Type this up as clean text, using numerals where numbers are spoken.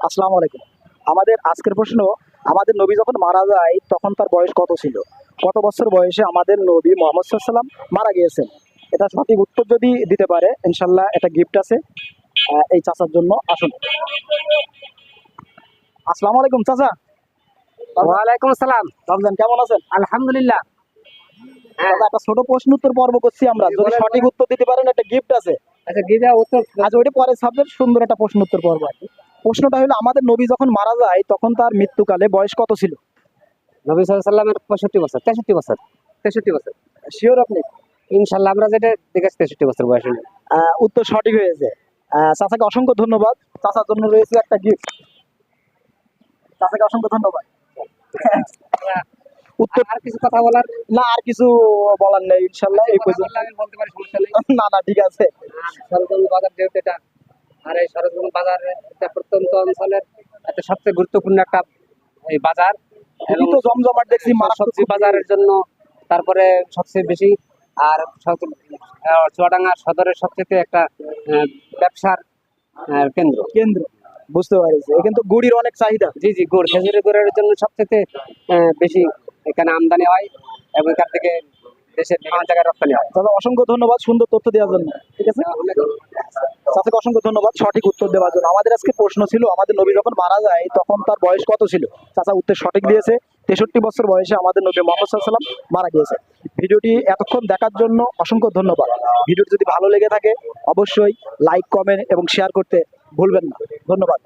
আসসালামু আলাইকুম। আমাদের আজকের প্রশ্ন, আমাদের নবী যখন মারা যায় তখন তার বয়স কত ছিল? কত বছর বয়সে আমাদের নবী মুহাম্মদ সাল্লাল্লাহু আলাইহি ওয়াসাল্লাম মারা গিয়েছেন? এটা সঠিক উত্তর যদি দিতে পারে ইনশাল্লাহ একটা গিফট আছে এই চাচার জন্য। আসুন। আসসালামু আলাইকুম চাচা। ওয়ালাইকুম আসসালাম। রমজান কেমন আছেন? আলহামদুলিল্লাহ। চাচা, একটা ছোট প্রশ্ন উত্তর পর্ব করছি আমরা, যদি বলেন, সঠিক বলেন। উত্তর দিতে পারেন একটা গিফট আছে। আচ্ছা, গিজা উত্তর। আজ ওইটা পরে সাবজেক্ট, সুন্দর একটা প্রশ্ন উত্তর পর্ব আর কি। প্রশ্নটা হলো, আমাদের নবী যখন মারা যায় তখন তার মৃত্যুকালে বয়স কত ছিল? নবী সাল্লাল্লাহু আলাইহি ওয়াসাল্লামের 65 বছর, 63 বছর, 63 বছর। শিওর আপনি? ইনশাআল্লাহ আমরা যেটা দেখেছি 63 বছর বয়স। উত্তর সঠিক হয়েছে। চাচাকে অসংখ্য ধন্যবাদ। চাচার জন্য রয়েছে একটা গিফট। চাচাকে অসংখ্য ধন্যবাদ। উত্তর আর কিছু কথা বলার? না, আর কিছু বলার নেই ইনশাল্লাহ। এই পর্যন্ত। আমি বলতে পারি, সমস্যা নেই। না না, ঠিক আছে। সরজমিন বাজার যেহেতু এটা, আর এই সরজমিন বাজার একটা প্রত্যন্ত অঞ্চলের একটা সবচেয়ে গুরুত্বপূর্ণ একটা এই বাজার, খুবই তো জমজমাট দেখছি, সবজি বাজারের জন্য। তারপরে সবচেয়ে বেশি আর চুয়াডাঙ্গা সদরের সবচেয়ে একটা ব্যবসার কেন্দ্র। কেন্দ্র, বুঝতে পারছি। কিন্তু গুড়ির অনেক চাহিদা। জি জি, গুড়, খেজুরের গুড়ের জন্য সবচেয়ে বেশি এখানে আমদানি হয় এবং এখান থেকে দেশের বিভিন্ন জায়গায় রপ্তানি হয়। তবে অসংখ্য ধন্যবাদ সুন্দর তথ্য দেওয়ার জন্য। ঠিক আছে, চাচাকে অসংখ্য ধন্যবাদ সঠিক উত্তর দেওয়ার জন্য। আমাদের আজকে প্রশ্ন ছিল, আমাদের নবী যখন মারা যায় তখন তার বয়স কত ছিল? চাচা উত্তর সঠিক দিয়েছে। 63 বছর বয়সে আমাদের নবী মুহাম্মদ সাল্লাল্লাহু আলাইহি ওয়াসাল্লাম মারা গিয়েছে। ভিডিওটি এতক্ষণ দেখার জন্য অসংখ্য ধন্যবাদ। ভিডিওটি যদি ভালো লেগে থাকে অবশ্যই লাইক, কমেন্ট এবং শেয়ার করতে ভুলবেন না। ধন্যবাদ।